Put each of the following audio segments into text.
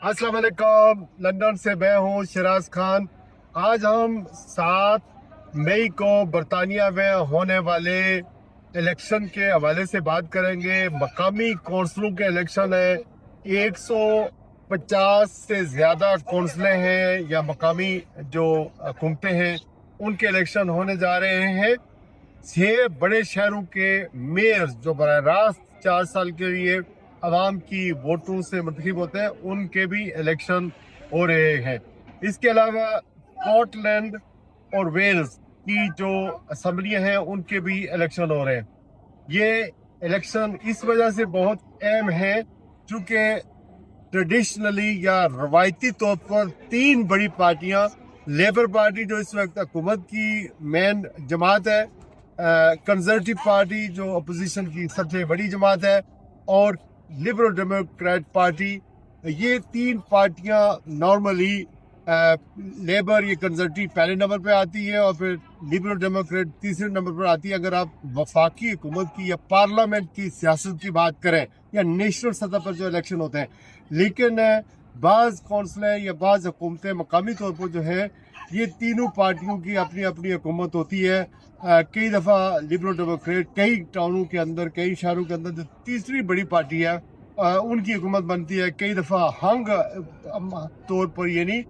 अस्सलाम वालेकुम। लंदन से मैं हूँ शिराज खान। आज हम 7 मई को बरतानिया में होने वाले इलेक्शन के हवाले से बात करेंगे। मकामी कौंसलों के इलेक्शन है। 150 से ज़्यादा कौंसलें हैं या मकामी जो हुकूमतें हैं उनके इलेक्शन होने जा रहे हैं। 6 बड़े शहरों के मेयर जो बराह रास्त 4 साल के लिए आवाम की वोटों से मुंतखब होते हैं उनके भी इलेक्शन हो रहे हैं। इसके अलावा स्कॉटलैंड और वेल्स की जो असम्बलियाँ हैं उनके भी इलेक्शन हो रहे हैं। ये इलेक्शन इस वजह से बहुत अहम है क्योंकि ट्रेडिशनली या रवायती तौर पर 3 बड़ी पार्टियां, लेबर पार्टी जो इस वक्त हुकूमत की मेन जमात है, कंजर्वेटिव पार्टी जो अपोजिशन की सबसे बड़ी जमात है, और लिबरल डेमोक्रेट पार्टी, ये 3 पार्टियां नॉर्मली लेबर या कंजर्वेटिव पहले नंबर पे आती है और फिर लिबरल डेमोक्रेट तीसरे नंबर पर आती है अगर आप वफाकी हुकूमत की या पार्लियामेंट की सियासत की बात करें या नेशनल सतह पर जो इलेक्शन होते हैं। लेकिन बाज़ कौंसलें या बाज़ हुकूमतें मकामी तौर पर जो है ये तीनों पार्टियों की अपनी अपनी हुकूमत होती है। कई दफ़ा लिबरल डेमोक्रेट कई टाउनों के अंदर, कई शहरों के अंदर जो तीसरी बड़ी पार्टी है उनकी हुकूमत बनती है। कई दफ़ा हंग तौर पर यानी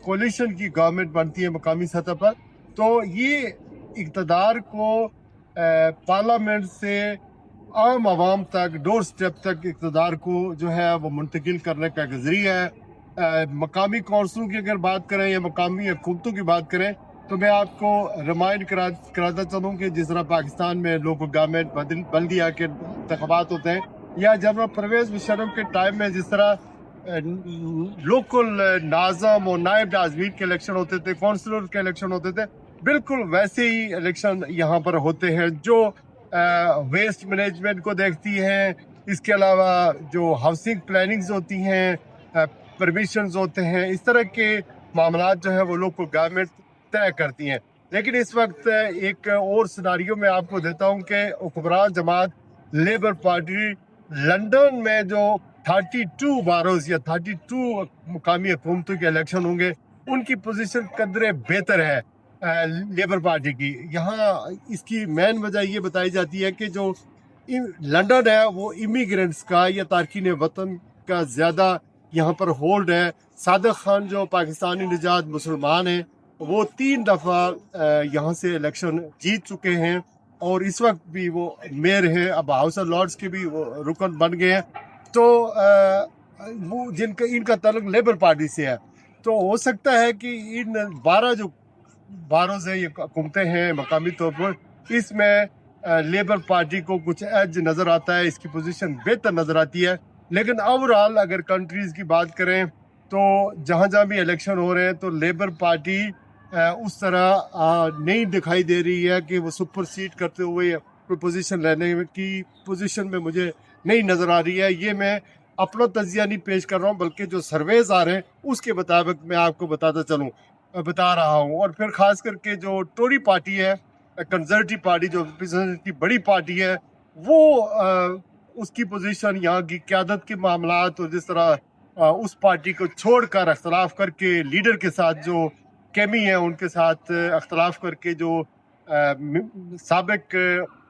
कोलिशन की गवर्नमेंट बनती है मकामी सतह पर। तो ये इक़्तिदार को पार्लियामेंट से आम आवाम तक, डोर स्टेप तक इक़्तिदार को जो है वो मुंतकिल करने का एक ज़रिया है। मकामी कौंसलों की अगर बात करें या मकामी हुकूमतों की बात करें तो मैं आपको रिमाइंड कराता चलूँ कि जिस तरह पाकिस्तान में लोकल गवर्नमेंट बल्दिया के इंतखाबात होते हैं या जनरल परवेज़ मुशर्रफ के टाइम में जिस तरह लोकल नाज़म और नायब नाज़मीन के इलेक्शन होते थे, कौंसलर के इलेक्शन होते थे, बिल्कुल वैसे ही इलेक्शन यहाँ पर होते हैं जो वेस्ट मैनेजमेंट को देखती हैं। इसके अलावा जो हाउसिंग प्लानिंग्स होती हैं, परमिशंस होते हैं, इस तरह के मामलात जो है वो लोकल गवर्नमेंट तय करती हैं। लेकिन इस वक्त एक और सिनारियो में आपको देता हूँ कि हुक्मरान जमात लेबर पार्टी लंदन में जो 32 बारोज या 32 मुकामी हुकूमतों के इलेक्शन होंगे उनकी पोजीशन कदरे बेहतर है लेबर पार्टी की। यहाँ इसकी मेन वजह ये बताई जाती है कि जो लंदन है वो इमिग्रेंट्स का या तारकीन वतन का ज़्यादा यहाँ पर होल्ड है। सादिक खान जो पाकिस्तानी निजात मुसलमान हैं वो 3 दफ़ा यहाँ से इलेक्शन जीत चुके हैं और इस वक्त भी वो मेयर हैं। अब हाउस ऑफ लॉर्ड्स के भी वो रुकन बन गए हैं। तो वो जिनका इनका ताल्लुक लेबर पार्टी से है, तो हो सकता है कि इन 12 जो बारों से ये हुकूमतें हैं मकामी तौर पर, इसमें लेबर पार्टी को कुछ एज नज़र आता है, इसकी पोजीशन बेहतर नज़र आती है। लेकिन ओवरऑल अगर कंट्रीज़ की बात करें तो जहाँ जहाँ भी इलेक्शन हो रहे हैं तो लेबर पार्टी उस तरह नहीं दिखाई दे रही है कि वो सुपर सीट करते हुए कोई पोजीशन लेने की पोजीशन में मुझे नहीं नज़र आ रही है। ये मैं अपना तजिया नहीं पेश कर रहा हूँ बल्कि जो सर्वेज आ रहे हैं उसके मुताबिक मैं आपको बता रहा हूँ। और फिर ख़ास करके जो टोरी पार्टी है, कंजर्वेटिव पार्टी जो की बड़ी पार्टी है, वो उसकी पोजीशन यहाँ की क़यादत के मामलात और जिस तरह उस पार्टी को छोड़कर अख्तलाफ करके लीडर के साथ जो केमी है उनके साथ अख्तलाफ करके जो साबिक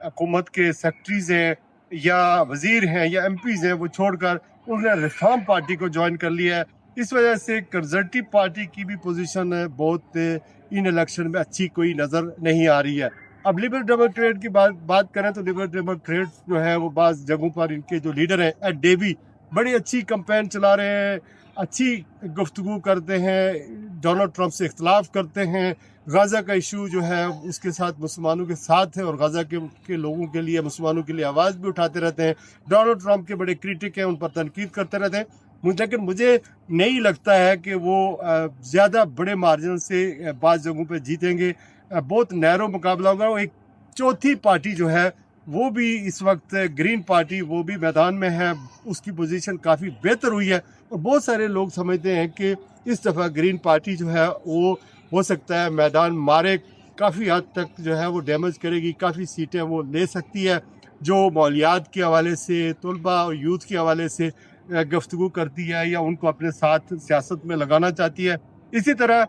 हुकूमत के सेक्रेटरीज हैं या वज़ीर हैं या एमपीज़ हैं वो छोड़कर उन्होंने रिफॉर्म पार्टी को ज्वाइन कर लिया है। इस वजह से कंजर्वेटिव पार्टी की भी पोजीशन बहुत इन इलेक्शन में अच्छी कोई नज़र नहीं आ रही है। अब लिबरल डेमोक्रेट की बात करें तो लिबरल डेमोक्रेट जो है वो बाज़ जगहों पर इनके जो लीडर हैं एड डेवी बड़ी अच्छी कैंपेन चला रहे हैं, अच्छी गुफ्तगू करते हैं, डोनाल्ड ट्रंप से इख्तलाफ करते हैं। गाज़ा का इशू जो है उसके साथ मुसलमानों के साथ है और गाज़ा के लोगों के लिए, मुसलमानों के लिए आवाज़ भी उठाते रहते हैं। डोनाल्ड ट्रंप के बड़े क्रिटिक हैं, उन पर तनकीद करते रहते हैं। लेकिन मुझे नहीं लगता है कि वो ज़्यादा बड़े मार्जिन से बाज़ जगहों पे जीतेंगे। बहुत नैरो मुकाबला होगा। एक चौथी पार्टी जो है वो भी इस वक्त ग्रीन पार्टी वो भी मैदान में है, उसकी पोजीशन काफ़ी बेहतर हुई है और बहुत सारे लोग समझते हैं कि इस दफ़ा ग्रीन पार्टी जो है वो हो सकता है मैदान मारे, काफ़ी हद तक जो है वो डैमेज करेगी, काफ़ी सीटें वो ले सकती है जो मौलियात के हवाले से, तलबा और यूथ के हवाले से गुफ्तगू करती है या उनको अपने साथ सियासत में लगाना चाहती है। इसी तरह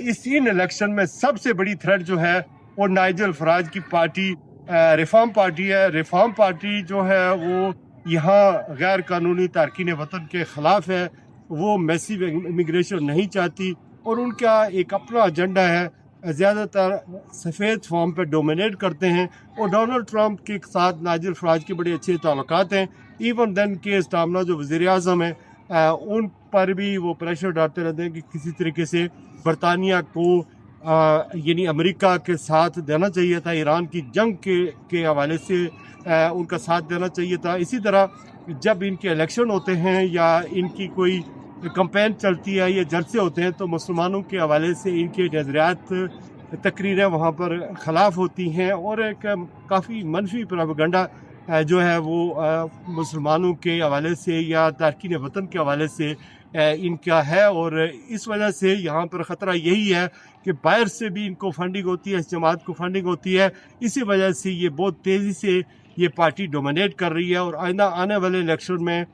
इस इन इलेक्शन में सबसे बड़ी थ्रेट जो है वो नाइजल फराज की पार्टी रिफॉर्म पार्टी है। रिफॉर्म पार्टी जो है वो यहाँ गैर कानूनी तारकीन वतन के ख़िलाफ़ है, वो मैसिव इमिग्रेशन नहीं चाहती और उनका एक अपना एजेंडा है। ज़्यादातर सफ़ेद फॉर्म पे डोमिनेट करते हैं और डोनाल्ड ट्रंप के साथ नाइजल फराज के बड़े अच्छे ताल्लुकात हैं। इवन देन के स्टामना जो वज़ीर आज़म है उन पर भी वो प्रेशर डालते रहते हैं कि किसी तरीके से बरतानिया को यानी अमेरिका के साथ देना चाहिए था, ईरान की जंग के हवाले से उनका साथ देना चाहिए था। इसी तरह जब इनके इलेक्शन होते हैं या इनकी कोई कैंपेन चलती है या जलसे होते हैं तो मुसलमानों के हवाले से इनके नज़रियात तकरीरें वहाँ पर ख़िलाफ़ होती हैं और एक काफ़ी मनफी प्रोपेगेंडा जो है वो मुसलमानों के हवाले से या तारकीन वतन के हवाले से इनका है। और इस वजह से यहाँ पर ख़तरा यही है कि बाहर से भी इनको फंडिंग होती है, इस जमात को फंडिंग होती है। इसी वजह से ये बहुत तेज़ी से ये पार्टी डोमिनेट कर रही है और आइंदा आने वाले इलेक्शन में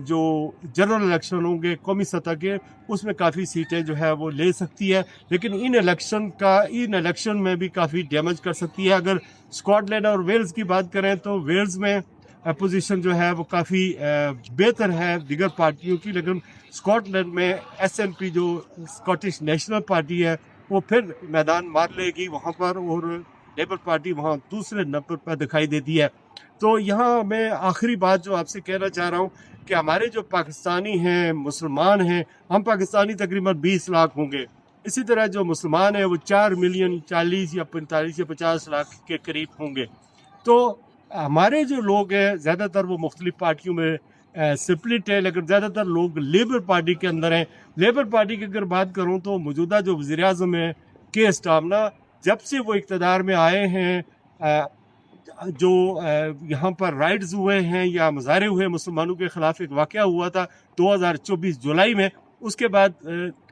जो जनरल इलेक्शन होंगे कौमी सतह के, उसमें काफ़ी सीटें जो है वो ले सकती है, लेकिन इन इलेक्शन में भी काफ़ी डैमेज कर सकती है। अगर स्कॉटलैंड और वेल्स की बात करें तो वेल्स में पोजीशन जो है वो काफ़ी बेहतर है दीगर पार्टियों की, लेकिन स्कॉटलैंड में SNP जो स्कॉटिश नेशनल पार्टी है वो फिर मैदान मार लेगी वहाँ पर और लेबर पार्टी वहाँ दूसरे नंबर पर दिखाई देती है। तो यहाँ मैं आखिरी बात जो आपसे कहना चाह रहा हूँ कि हमारे जो पाकिस्तानी हैं, मुसलमान हैं, हम पाकिस्तानी तकरीबन 20 लाख होंगे। इसी तरह जो मुसलमान हैं वो 4 मिलियन 40 या 45 या 50 लाख के करीब होंगे। तो हमारे जो लोग हैं ज़्यादातर वो मुख्तलिफ पार्टियों में स्प्लिट है, लेकिन ज़्यादातर लोग लेबर पार्टी के अंदर हैं। लेबर पार्टी की अगर बात करूँ तो मौजूदा जो वज़ीर आज़म है के स्टामना, जब से वो इक़्तिदार में आए हैं, जो यहाँ पर राइड्स हुए हैं या मुजाहरे हुए मुसलमानों के ख़िलाफ़, एक वाक़या हुआ था 2024 जुलाई में, उसके बाद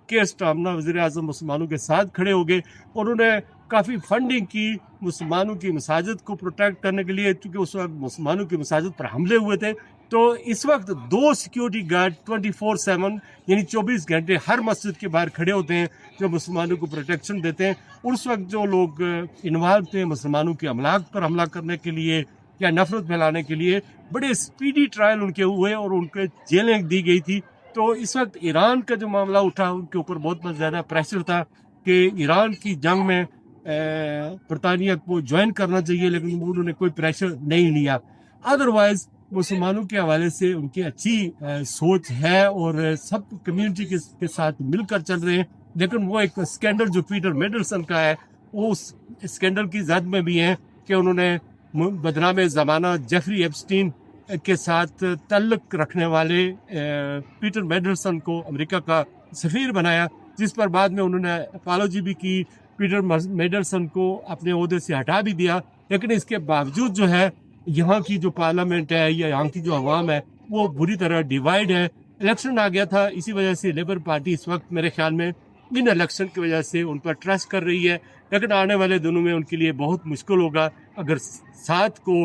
के स्टामना वज़ीर आज़म मुसलमानों के साथ खड़े हो गए और उन्होंने काफ़ी फंडिंग की मुसलमानों की मसाजिद को प्रोटेक्ट करने के लिए, क्योंकि उस वक्त मुसलमानों की मसाजिद पर हमले हुए थे। तो इस वक्त 2 सिक्योरिटी गार्ड 24/7 यानी 24 घंटे हर मस्जिद के बाहर खड़े होते हैं जो मुसलमानों को प्रोटेक्शन देते हैं। और उस वक्त जो लोग इन्वॉल्व थे मुसलमानों के अमलाक पर हमला करने के लिए या नफरत फैलाने के लिए, बड़े स्पीडी ट्रायल उनके हुए और उनके जेलें दी गई थी। तो इस वक्त ईरान का जो मामला उठा उनके ऊपर बहुत ज़्यादा प्रेशर था कि ईरान की जंग में बरतानिया को ज्वाइन करना चाहिए, लेकिन उन्होंने कोई प्रेशर नहीं लिया। अदरवाइज़ मुसलमानों के हवाले से उनकी अच्छी सोच है और सब कम्युनिटी के साथ मिलकर चल रहे हैं। लेकिन वो एक स्कैंडल जो पीटर मेंडलसन का है, वो उस स्कैंडल की जद में भी है कि उन्होंने बदनाम ज़माना जेफरी एप्स्टीन के साथ तल्लुक़ रखने वाले पीटर मेंडलसन को अमेरिका का सफ़ीर बनाया, जिस पर बाद में उन्होंने अपॉलॉजी भी की, पीटर मेंडलसन को अपने ओहदे से हटा भी दिया। लेकिन इसके बावजूद जो है यहाँ की जो पार्लियामेंट है या यहाँ की जो अवाम है वो बुरी तरह डिवाइड है। इलेक्शन आ गया था, इसी वजह से लेबर पार्टी इस वक्त मेरे ख्याल में इन इलेक्शन की वजह से उन पर ट्रस्ट कर रही है, लेकिन आने वाले दिनों में उनके लिए बहुत मुश्किल होगा। अगर 7 को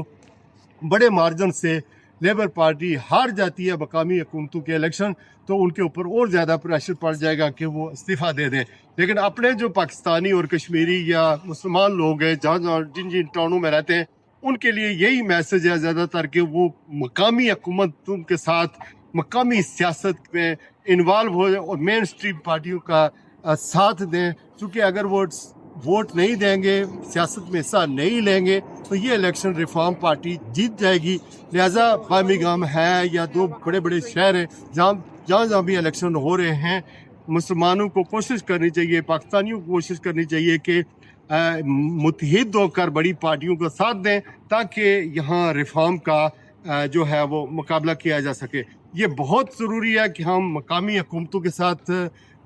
बड़े मार्जिन से लेबर पार्टी हार जाती है मकामी हुकूमतों के इलेक्शन, तो उनके ऊपर और ज़्यादा प्रेशर पड़ जाएगा कि वो इस्तीफ़ा दे दें। लेकिन अपने जो पाकिस्तानी और कश्मीरी या मुसलमान लोग हैं जहाँ जिन जिन टाउनों में रहते हैं, उनके लिए यही मैसेज है ज़्यादातर कि वो मकामी हुकूमतों के साथ मकामी सियासत में इन्वॉल्व हो और मेन स्ट्रीम पार्टियों का साथ दें, क्योंकि अगर वो वोट नहीं देंगे, सियासत में हिस्सा नहीं लेंगे, तो ये इलेक्शन रिफॉर्म पार्टी जीत जाएगी। लिहाजा बर्मिंघम है या 2 बड़े बड़े शहर हैं जहाँ भी इलेक्शन हो रहे हैं, मुसलमानों को कोशिश करनी चाहिए, पाकिस्तानियों को कोशिश करनी चाहिए कि मुत्तहिद होकर बड़ी पार्टियों का साथ दें ताकि यहाँ रिफॉर्म का जो है वो मुकाबला किया जा सके। ये बहुत ज़रूरी है कि हम मकामी हुकूमतों के साथ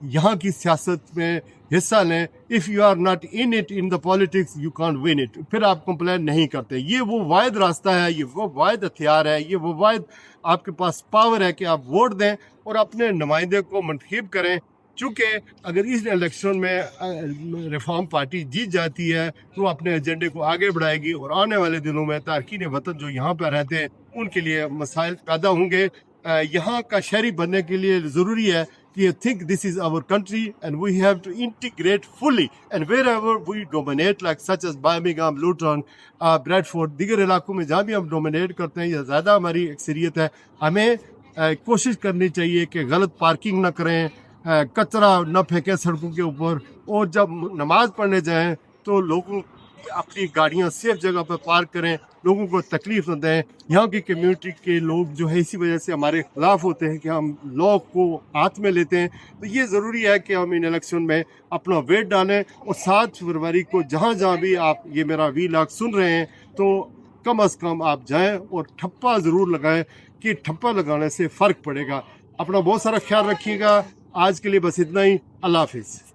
यहाँ की सियासत में हिस्सा लें। If you are not in it in the politics you can't win it, फिर आप कंप्लेन नहीं करते। ये वो वाहिद रास्ता है, ये वो वाहिद हथियार है, ये वो वाहिद आपके पास पावर है कि आप वोट दें और अपने नुमाइंदे को मंतखब करें। चूँकि अगर इस इलेक्शन में रिफॉर्म पार्टी जीत जाती है तो अपने एजेंडे को आगे बढ़ाएगी और आने वाले दिनों में तारकीन वतन जो यहाँ पर रहते हैं उनके लिए मसाइल पैदा होंगे यहाँ का शहरी बनने के लिए ज़रूरी है कि think this is our country and we have to integrate fully and wherever we dominate like such as Birmingham, Luton, Bradford, दीगर इलाकों में जहाँ भी हम डोमिनेट करते हैं या ज़्यादा हमारी अक्सरियत है, हमें कोशिश करनी चाहिए कि गलत पार्किंग ना करें, कचरा न फेंकें सड़कों के ऊपर, और जब नमाज पढ़ने जाएं तो लोगों अपनी गाड़ियां सेफ जगह पर पार्क करें, लोगों को तकलीफ न दें। यहाँ की कम्युनिटी के लोग जो है इसी वजह से हमारे खिलाफ होते हैं कि हम लॉ को हाथ में लेते हैं। तो ये ज़रूरी है कि हम इन इलेक्शन में अपना वेट डालें, और 7 फरवरी को जहाँ जहाँ भी आप ये मेरा वीलॉग सुन रहे हैं तो कम अज़ कम आप जाएं और ठप्पा ज़रूर लगाएं, कि ठप्पा लगाने से फ़र्क पड़ेगा। अपना बहुत सारा ख्याल रखिएगा। आज के लिए बस इतना ही। अल्लाह हाफिज़।